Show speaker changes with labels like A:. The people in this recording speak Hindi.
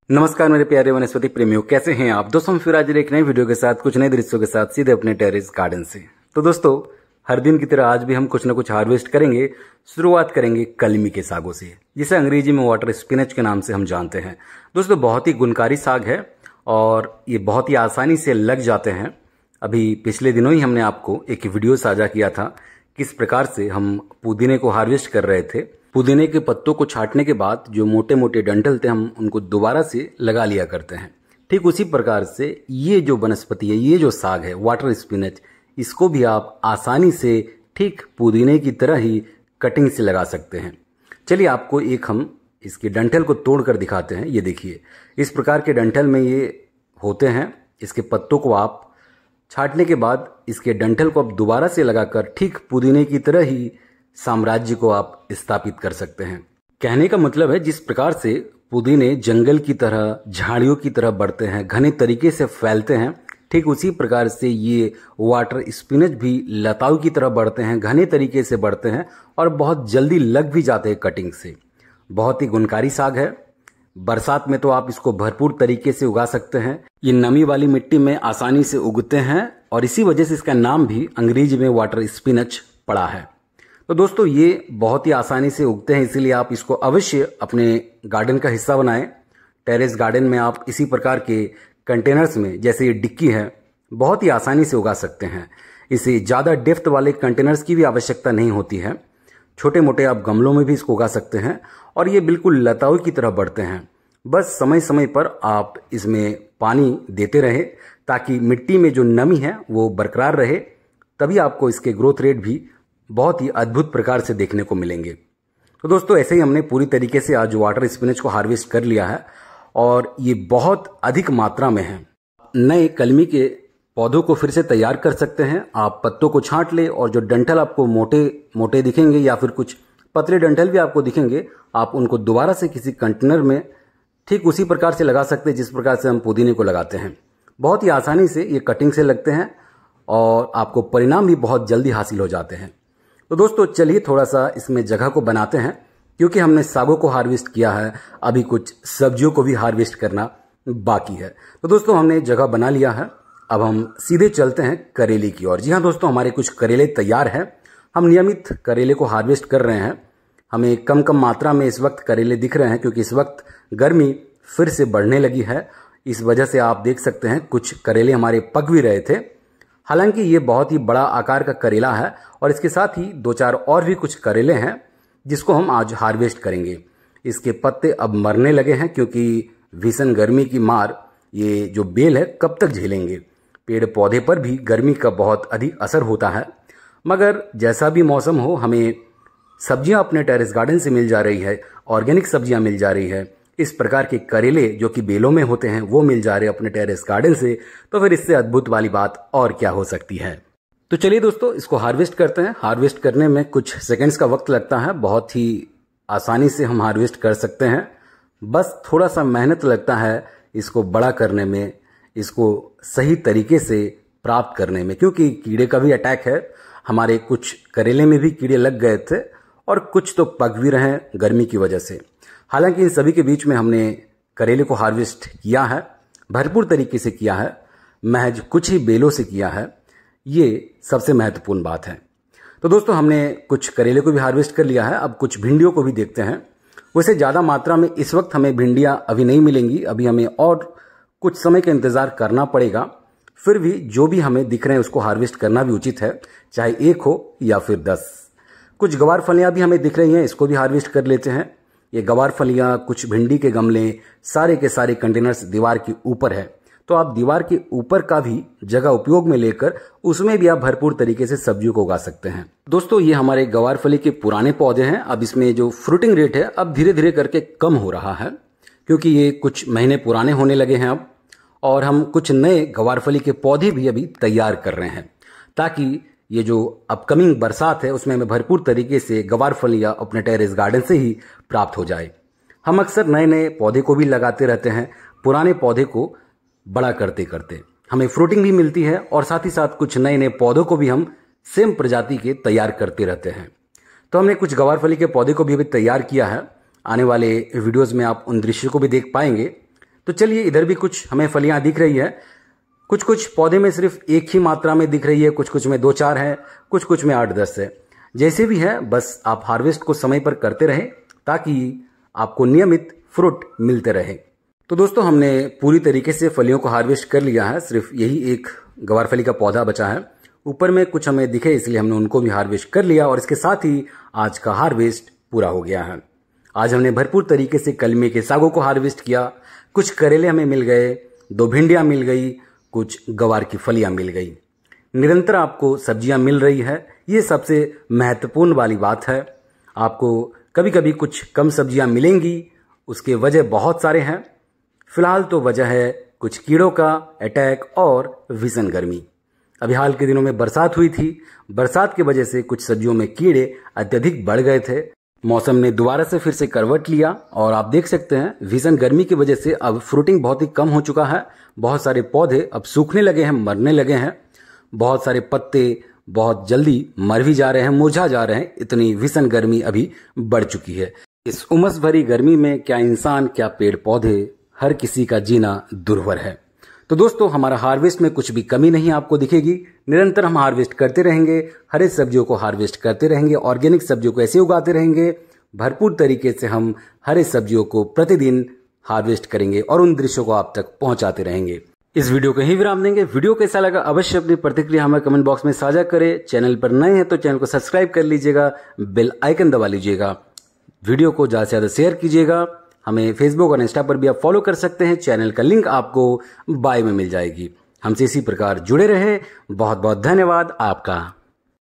A: नमस्कार मेरे प्यारे वनस्पति प्रेमियों, कैसे हैं आप दोस्तों। हम फिर आज एक नई वीडियो के साथ कुछ नए दृश्यों के साथ सीधे अपने टेरेस गार्डन से। तो दोस्तों, हर दिन की तरह आज भी हम कुछ न कुछ हार्वेस्ट करेंगे। शुरुआत करेंगे कलमी के सागों से, जिसे अंग्रेजी में वाटर स्पिनच के नाम से हम जानते हैं। दोस्तों, बहुत ही गुणकारी साग है और ये बहुत ही आसानी से लग जाते हैं। अभी पिछले दिनों ही हमने आपको एक वीडियो साझा किया था किस प्रकार से हम पुदीने को हार्वेस्ट कर रहे थे। पुदीने के पत्तों को छांटने के बाद जो मोटे मोटे डंठल थे, हम उनको दोबारा से लगा लिया करते हैं। ठीक उसी प्रकार से ये जो वनस्पति है, ये जो साग है वाटर स्पिनच, इसको भी आप आसानी से ठीक पुदीने की तरह ही कटिंग से लगा सकते हैं। चलिए आपको हम इसके डंठल को तोड़कर दिखाते हैं। ये देखिए, इस प्रकार के डंठल में ये होते हैं। इसके पत्तों को आप छांटने के बाद इसके डंठल को आप दोबारा से लगाकर ठीक पुदीने की तरह ही साम्राज्य को आप स्थापित कर सकते हैं। कहने का मतलब है, जिस प्रकार से पुदीने जंगल की तरह, झाड़ियों की तरह बढ़ते हैं, घने तरीके से फैलते हैं, ठीक उसी प्रकार से ये वाटर स्पिनच भी लताओं की तरह बढ़ते हैं, घने तरीके से बढ़ते हैं और बहुत जल्दी लग भी जाते हैं कटिंग से। बहुत ही गुणकारी साग है। बरसात में तो आप इसको भरपूर तरीके से उगा सकते हैं। ये नमी वाली मिट्टी में आसानी से उगते हैं और इसी वजह से इसका नाम भी अंग्रेजी में वाटर स्पिनच पड़ा है। तो दोस्तों, ये बहुत ही आसानी से उगते हैं, इसीलिए आप इसको अवश्य अपने गार्डन का हिस्सा बनाएं। टेरेस गार्डन में आप इसी प्रकार के कंटेनर्स में, जैसे ये डिक्की है, बहुत ही आसानी से उगा सकते हैं। इसे ज़्यादा डेप्थ वाले कंटेनर्स की भी आवश्यकता नहीं होती है। छोटे मोटे आप गमलों में भी इसको उगा सकते हैं और ये बिल्कुल लताओं की तरह बढ़ते हैं। बस समय समय पर आप इसमें पानी देते रहें ताकि मिट्टी में जो नमी है वो बरकरार रहे, तभी आपको इसके ग्रोथ रेट भी बहुत ही अद्भुत प्रकार से देखने को मिलेंगे। तो दोस्तों, ऐसे ही हमने पूरी तरीके से आज वाटर स्पिनच को हार्वेस्ट कर लिया है और ये बहुत अधिक मात्रा में है। नए कलमी के पौधों को फिर से तैयार कर सकते हैं। आप पत्तों को छांट ले और जो डंठल आपको मोटे मोटे दिखेंगे या फिर कुछ पतले डंठल भी आपको दिखेंगे, आप उनको दोबारा से किसी कंटेनर में ठीक उसी प्रकार से लगा सकते हैं जिस प्रकार से हम पुदीने को लगाते हैं। बहुत ही आसानी से ये कटिंग से लगते हैं और आपको परिणाम भी बहुत जल्दी हासिल हो जाते हैं। तो दोस्तों, चलिए थोड़ा सा इसमें जगह को बनाते हैं, क्योंकि हमने सागों को हार्वेस्ट किया है, अभी कुछ सब्जियों को भी हार्वेस्ट करना बाकी है। तो दोस्तों, हमने जगह बना लिया है। अब हम सीधे चलते हैं करेले की ओर। जी हाँ दोस्तों, हमारे कुछ करेले तैयार हैं। हम नियमित करेले को हार्वेस्ट कर रहे हैं। हमें कम कम मात्रा में इस वक्त करेले दिख रहे हैं, क्योंकि इस वक्त गर्मी फिर से बढ़ने लगी है। इस वजह से आप देख सकते हैं कुछ करेले हमारे पक भी रहे थे। हालांकि ये बहुत ही बड़ा आकार का करेला है और इसके साथ ही दो चार और भी कुछ करेले हैं जिसको हम आज हार्वेस्ट करेंगे। इसके पत्ते अब मरने लगे हैं, क्योंकि भीषण गर्मी की मार ये जो बेल है कब तक झेलेंगे। पेड़ पौधे पर भी गर्मी का बहुत अधिक असर होता है। मगर जैसा भी मौसम हो, हमें सब्जियां अपने टेरेस गार्डन से मिल जा रही है, ऑर्गेनिक सब्जियां मिल जा रही है। इस प्रकार के करेले जो कि बेलों में होते हैं वो मिल जा रहे हैं अपने टेरेस गार्डन से, तो फिर इससे अद्भुत वाली बात और क्या हो सकती है। तो चलिए दोस्तों, इसको हार्वेस्ट करते हैं। हार्वेस्ट करने में कुछ सेकंड्स का वक्त लगता है। बहुत ही आसानी से हम हार्वेस्ट कर सकते हैं। बस थोड़ा सा मेहनत लगता है इसको बड़ा करने में, इसको सही तरीके से प्राप्त करने में, क्योंकि कीड़े का भी अटैक है। हमारे कुछ करेले में भी कीड़े लग गए थे और कुछ तो पक भी रहे हैं गर्मी की वजह से। हालांकि इन सभी के बीच में हमने करेले को हार्वेस्ट किया है, भरपूर तरीके से किया है, महज कुछ ही बेलों से किया है। ये सबसे महत्वपूर्ण बात है। तो दोस्तों, हमने कुछ करेले को भी हार्वेस्ट कर लिया है। अब कुछ भिंडियों को भी देखते हैं। वैसे ज़्यादा मात्रा में इस वक्त हमें भिंडियां अभी नहीं मिलेंगी, अभी हमें और कुछ समय का इंतज़ार करना पड़ेगा। फिर भी जो भी हमें दिख रहे हैं उसको हार्वेस्ट करना भी उचित है, चाहे एक हो या फिर 10। कुछ गवार फलियां भी हमें दिख रही हैं, इसको भी हार्वेस्ट कर लेते हैं। ये गवार फलियां, कुछ भिंडी के गमले, सारे के सारे कंटेनर्स दीवार के ऊपर है, तो आप दीवार के ऊपर का भी जगह उपयोग में लेकर उसमें भी आप भरपूर तरीके से सब्जियों को उगा सकते हैं। दोस्तों, ये हमारे गवार फली के पुराने पौधे हैं। अब इसमें जो फ्रूटिंग रेट है अब धीरे धीरे करके कम हो रहा है, क्योंकि ये कुछ महीने पुराने होने लगे हैं अब। और हम कुछ नए गवार फली के पौधे भी अभी तैयार कर रहे हैं, ताकि ये जो अपकमिंग बरसात है उसमें हमें भरपूर तरीके से गवार फलियां अपने टेरेस गार्डन से ही प्राप्त हो जाए। हम अक्सर नए नए पौधे को भी लगाते रहते हैं, पुराने पौधे को बड़ा करते करते हमें फ्रूटिंग भी मिलती है और साथ ही साथ कुछ नए नए पौधों को भी हम सेम प्रजाति के तैयार करते रहते हैं। तो हमने कुछ गवार फली के पौधे को भी अभी तैयार किया है। आने वाले वीडियोस में आप उन दृश्यों को भी देख पाएंगे। तो चलिए, इधर भी कुछ हमें फलियां दिख रही है। कुछ कुछ पौधे में सिर्फ एक ही मात्रा में दिख रही है, कुछ कुछ में 2-4 है, कुछ कुछ में 8-10 है। जैसे भी है, बस आप हार्वेस्ट को समय पर करते रहें ताकि आपको नियमित फ्रूट मिलते रहे। तो दोस्तों, हमने पूरी तरीके से फलियों को हार्वेस्ट कर लिया है। सिर्फ यही एक गवारफली का पौधा बचा है। ऊपर में कुछ हमें दिखे इसलिए हमने उनको भी हार्वेस्ट कर लिया और इसके साथ ही आज का हार्वेस्ट पूरा हो गया है। आज हमने भरपूर तरीके से कलमी के सागों को हार्वेस्ट किया। कुछ करेले हमें मिल गए, 2 भिंडियां मिल गई, कुछ गवार की फलियां मिल गई। निरंतर आपको सब्जियां मिल रही है, ये सबसे महत्वपूर्ण वाली बात है। आपको कभी कभी कुछ कम सब्जियां मिलेंगी, उसके वजह बहुत सारे हैं। फिलहाल तो वजह है कुछ कीड़ों का अटैक और भीषण गर्मी। अभी हाल के दिनों में बरसात हुई थी। बरसात की वजह से कुछ सब्जियों में कीड़े अत्यधिक बढ़ गए थे। मौसम ने दोबारा से फिर से करवट लिया और आप देख सकते हैं भीषण गर्मी की वजह से अब फ्रूटिंग बहुत ही कम हो चुका है। बहुत सारे पौधे अब सूखने लगे हैं, मरने लगे हैं। बहुत सारे पत्ते बहुत जल्दी मर भी जा रहे हैं, मुरझा जा रहे हैं। इतनी भीषण गर्मी अभी बढ़ चुकी है। इस उमस भरी गर्मी में क्या इंसान, क्या पेड़ पौधे, हर किसी का जीना दुर्भर है। तो दोस्तों, हमारा हार्वेस्ट में कुछ भी कमी नहीं आपको दिखेगी। निरंतर हम हार्वेस्ट करते रहेंगे, हरे सब्जियों को हार्वेस्ट करते रहेंगे, ऑर्गेनिक सब्जियों को ऐसे उगाते रहेंगे। भरपूर तरीके से हम हरे सब्जियों को प्रतिदिन हार्वेस्ट करेंगे और उन दृश्यों को आप तक पहुंचाते रहेंगे। इस वीडियो को ही विराम देंगे। वीडियो कैसा लगा अवश्य अपनी प्रतिक्रिया हमें कमेंट बॉक्स में साझा करें। चैनल पर नए हैं तो चैनल को सब्सक्राइब कर लीजिएगा, बेल आइकन दबा लीजिएगा, वीडियो को ज्यादा से ज्यादा शेयर कीजिएगा। हमें फेसबुक और इंस्टा पर भी आप फॉलो कर सकते हैं। चैनल का लिंक आपको बायो में मिल जाएगी। हमसे इसी प्रकार जुड़े रहे। बहुत बहुत धन्यवाद आपका।